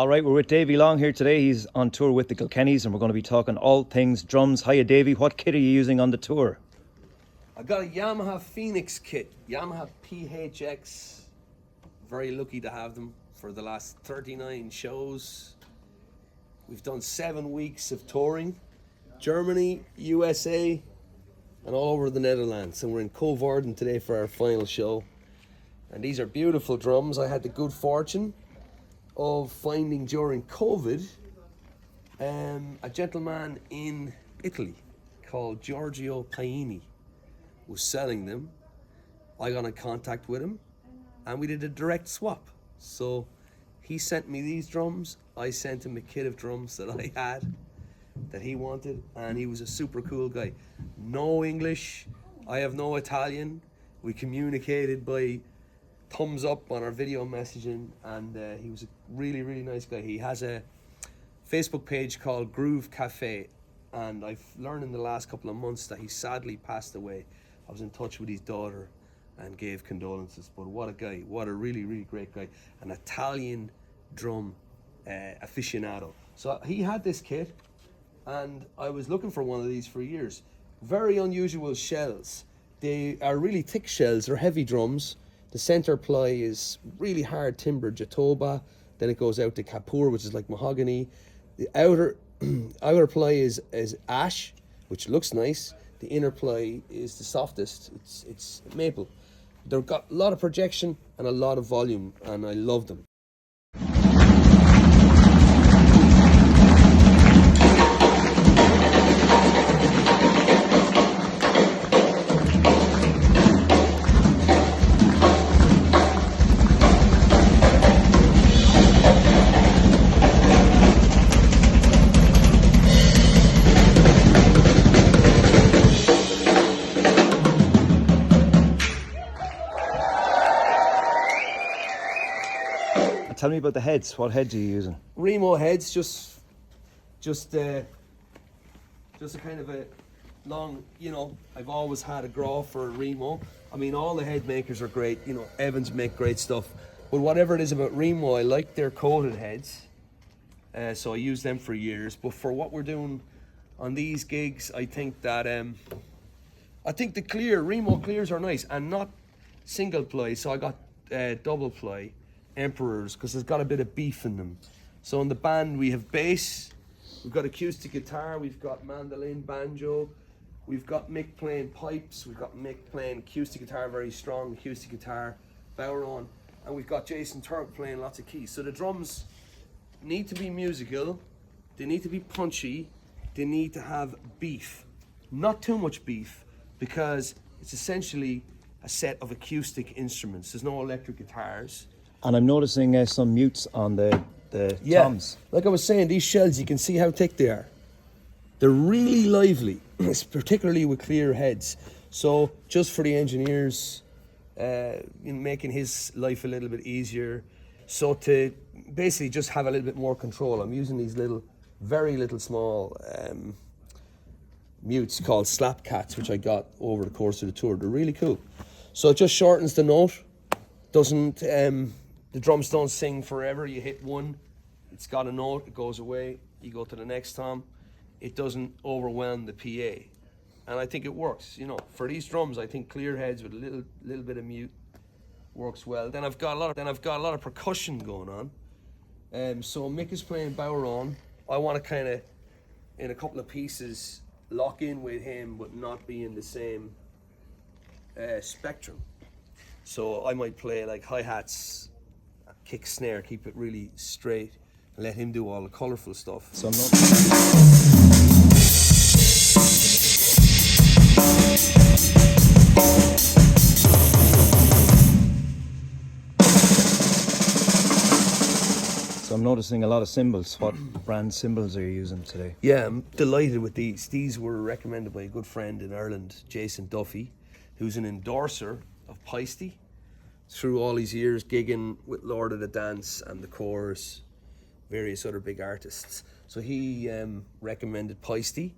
All right, we're with Davey Long here today. He's on tour with the Kilkennys and we're going to be talking all things drums. Hiya Davey, what kit are you using on the tour? I got a Yamaha Phoenix kit, Yamaha PHX. Very lucky to have them for the last 39 shows. We've done 7 weeks of touring, Germany, USA, and all over the Netherlands. And we're in Coevorden today for our final show. And these are beautiful drums. I had the good fortune of finding during COVID a gentleman in Italy called Giorgio Paini was selling them. I got in contact with him and we did a direct swap. So he sent me these drums, I sent him a kit of drums that I had that he wanted, and he was a super cool guy. No English, I have no Italian. We communicated by thumbs up on our video messaging, and he was a really, really nice guy. He has a Facebook page called Groove Cafe, and I've learned in the last couple of months that he sadly passed away. I was in touch with his daughter and gave condolences, but what a guy, what a really, really great guy. An Italian drum aficionado. So he had this kit, and I was looking for one of these for years. Very unusual shells. They are really thick shells, they're heavy drums. The center ply is really hard timbered Jatoba. Then it goes out to Kapur, which is like mahogany. The outer ply is ash, which looks nice. The inner ply is the softest. It's maple. They've got a lot of projection and a lot of volume, and I love them. Tell me about the heads. What heads are you using? Remo heads, just a kind of a long, I've always had a graw for a Remo. I mean, all the head makers are great, Evans make great stuff. But whatever it is about Remo, I like their coated heads. So I use them for years. But for what we're doing on these gigs, I think that, I think the Remo clears are nice and not single ply. So I got double ply Emperors, because it's got a bit of beef in them. So in the band we have bass, we've got acoustic guitar, we've got mandolin, banjo, we've got Mick playing pipes, we've got Mick playing acoustic guitar, very strong acoustic guitar, Bowron, and we've got Jason Turk playing lots of keys. So the drums need to be musical, they need to be punchy, they need to have beef. Not too much beef, because it's essentially a set of acoustic instruments. There's no electric guitars. And I'm noticing some mutes on the toms. Like I was saying, these shells, you can see how thick they are. They're really lively, particularly with clear heads. So just for the engineers, in making his life a little bit easier, so to basically just have a little bit more control, I'm using these very little small mutes called slap cats, which I got over the course of the tour. They're really cool. So it just shortens the note, doesn't... the drums don't sing forever. You hit one, it's got a note, it goes away, you go to the next tom. It doesn't overwhelm the PA. And I think it works, For these drums, I think clear heads with a little bit of mute works well. Then I've got a lot of percussion going on. So Mick is playing Bowron. I want to kind of, in a couple of pieces, lock in with him, but not be in the same spectrum. So I might play like hi-hats, kick, snare, keep it really straight, and let him do all the colourful stuff. So I'm noticing a lot of cymbals. What brand cymbals are you using today? Yeah, I'm delighted with these. These were recommended by a good friend in Ireland, Jason Duffy, who's an endorser of Peisty. Through all these years gigging with Lord of the Dance and the Corrs, various other big artists. So he recommended Peisty.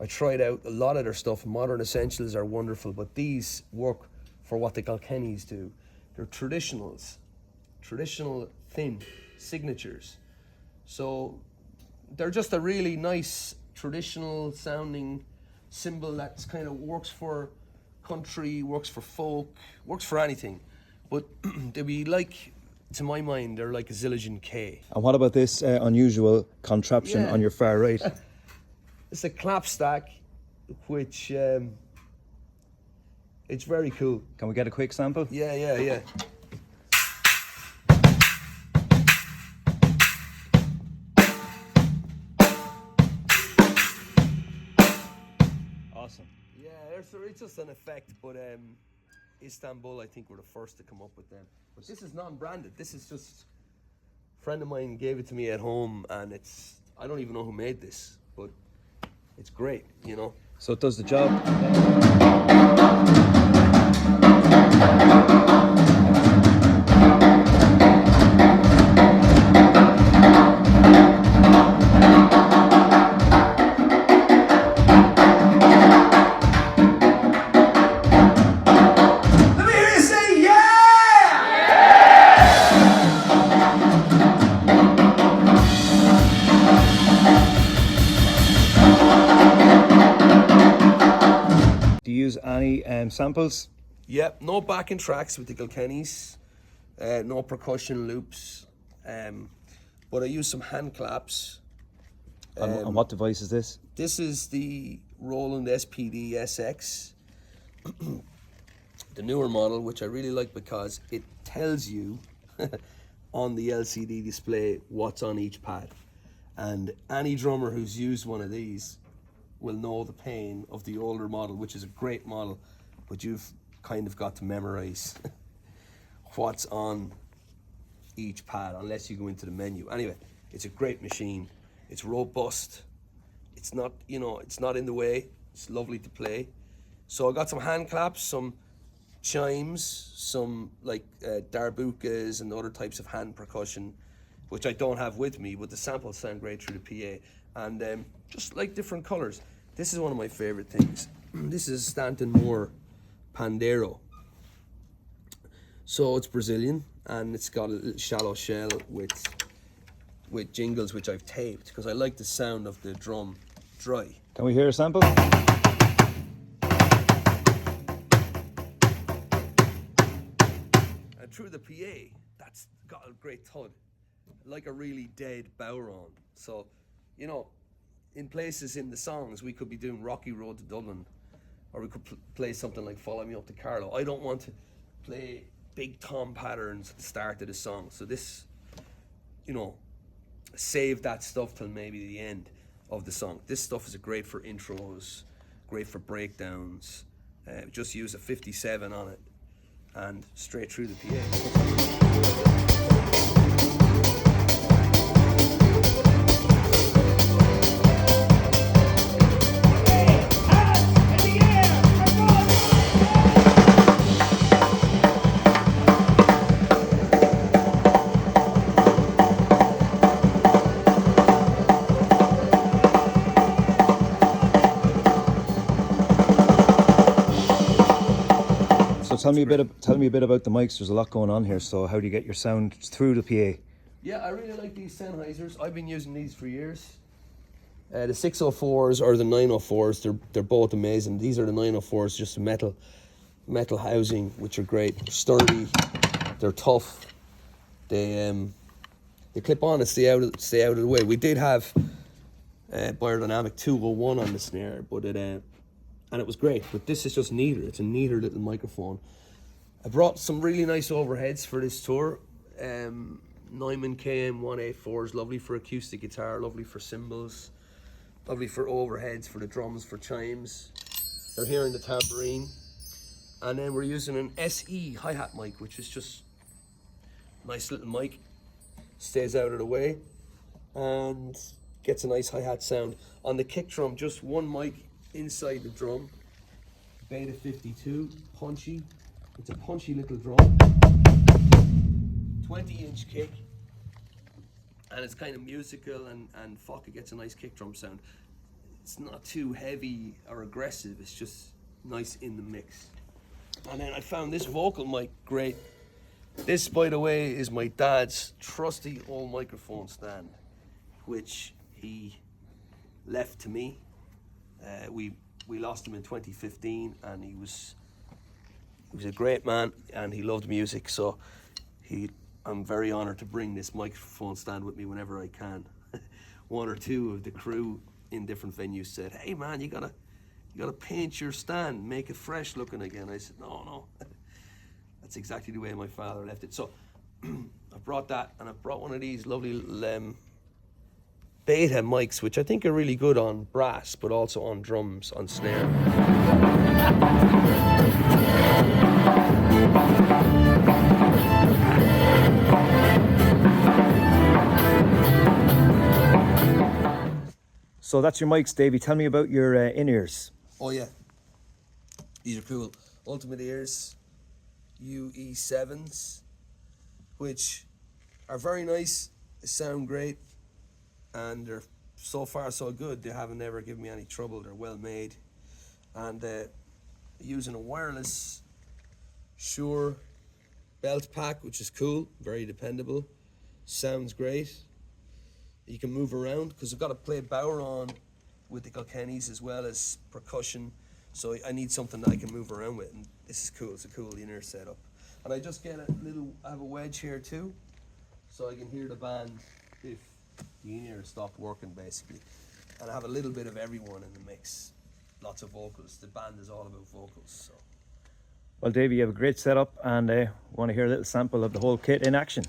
I tried out a lot of their stuff. Modern Essentials are wonderful, but these work for what the Kilkennys do. They're traditionals, traditional thin signatures. So they're just a really nice traditional sounding cymbal that kind of works for country, works for folk, works for anything. But they'd be like, to my mind, they're like a Zildjian K. And what about this unusual contraption Yeah. on your far right? It's a clap stack, which it's very cool. Can we get a quick sample? Yeah. Awesome. Yeah, it's just an effect, but Istanbul, I think, were the first to come up with them. But this is non-branded. This is just a friend of mine gave it to me at home, and I don't even know who made this, but it's great, you know. So it does the job. Let me hear you say yeah! Do you use any samples? Yep, no backing tracks with the Kilkennys, no percussion loops, but I use some hand claps. And what device is this? This is the Roland SPD SX, the newer model, which I really like because it tells you on the LCD display what's on each pad. And any drummer who's used one of these will know the pain of the older model, which is a great model, but you've kind of got to memorize what's on each pad unless you go into the menu. Anyway, it's a great machine. It's robust. It's not, it's not in the way. It's lovely to play. So I got some hand claps, some chimes, some like darbukas and other types of hand percussion, which I don't have with me, but the samples sound great through the PA. And just like different colors. This is one of my favorite things. This is Stanton Moore Pandero. So it's Brazilian, and it's got a little shallow shell with jingles, which I've taped because I like the sound of the drum dry. Can we hear a sample? And through the PA, that's got a great thud, like a really dead Bowron. So, in places in the songs, we could be doing Rocky Road to Dublin, or we could play something like Follow Me Up to Carlow. I don't want to play big tom patterns at the start of the song. So this, save that stuff till maybe the end of the song. This stuff is great for intros, great for breakdowns. Just use a 57 on it and straight through the PA. So tell me a bit about the mics. There's a lot going on here. So how do you get your sound through the PA? Yeah, I really like these Sennheisers. I've been using these for years. The 604s or the 904s, they're both amazing. These are the 904s, just a metal housing, which are great. They're sturdy, they're tough. They clip on and stay out of the way. We did have Biodynamic 201 on the snare, but it was great. But this is just neater. It's a neater little microphone. I brought some really nice overheads for this tour. Neumann KM184 is lovely for acoustic guitar, lovely for cymbals, lovely for overheads, for the drums, for chimes. They're here in the tambourine. And then we're using an SE hi-hat mic, which is just a nice little mic. Stays out of the way and gets a nice hi-hat sound. On the kick drum, just one mic inside the drum. Beta 52, punchy. It's a punchy little drum. 20-inch kick, and it's kind of musical, and fuck, it gets a nice kick drum sound. It's not too heavy or aggressive, it's just nice in the mix. And then I found this vocal mic great. This, by the way, is my dad's trusty old microphone stand. which he left to me. We lost him in 2015, and he was a great man, and he loved music. So I'm very honoured to bring this microphone stand with me whenever I can. One or two of the crew in different venues said, "Hey man, you gotta paint your stand, make it fresh looking again." I said, no. That's exactly the way my father left it. So I brought that, and I brought one of these lovely beta mics, which I think are really good on brass, but also on drums, on snare. So that's your mics, Davey. Tell me about your in-ears. Oh yeah, these are cool. Ultimate Ears UE7s, which are very nice. They sound great, and they're so far so good. They haven't ever given me any trouble. They're well made, and using a wireless Shure belt pack, which is cool, very dependable. Sounds great. You can move around, because I've got to play Bower on with the Kilkennys as well as percussion, so I need something that I can move around with, and this is cool. It's a cool inner setup. And I just get I have a wedge here too, so I can hear the band if the in-ear stopped working, basically. And I have a little bit of everyone in the mix. Lots of vocals. The band is all about vocals. So. Well, Davey, you have a great setup, and want to hear a little sample of the whole kit in action.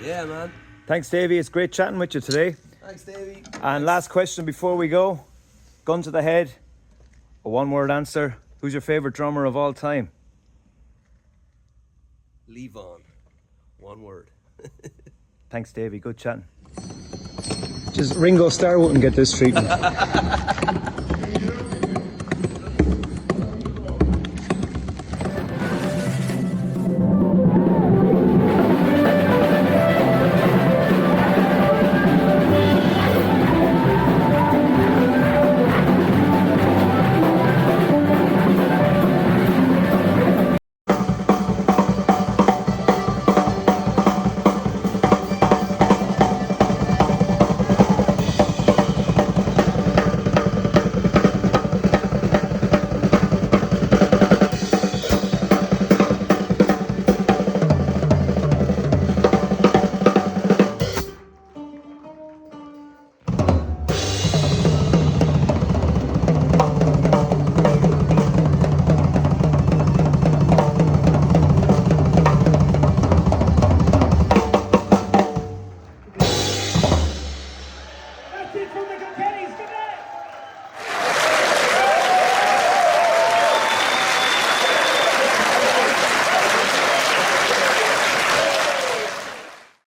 Yeah, man. Thanks, Davey. It's great chatting with you today. Thanks, Davey. And last question before we go. Gun to the head. A one-word answer. Who's your favourite drummer of all time? Levon. One word. Thanks, Davey. Good chatting. Just Ringo Starr wouldn't get this treatment.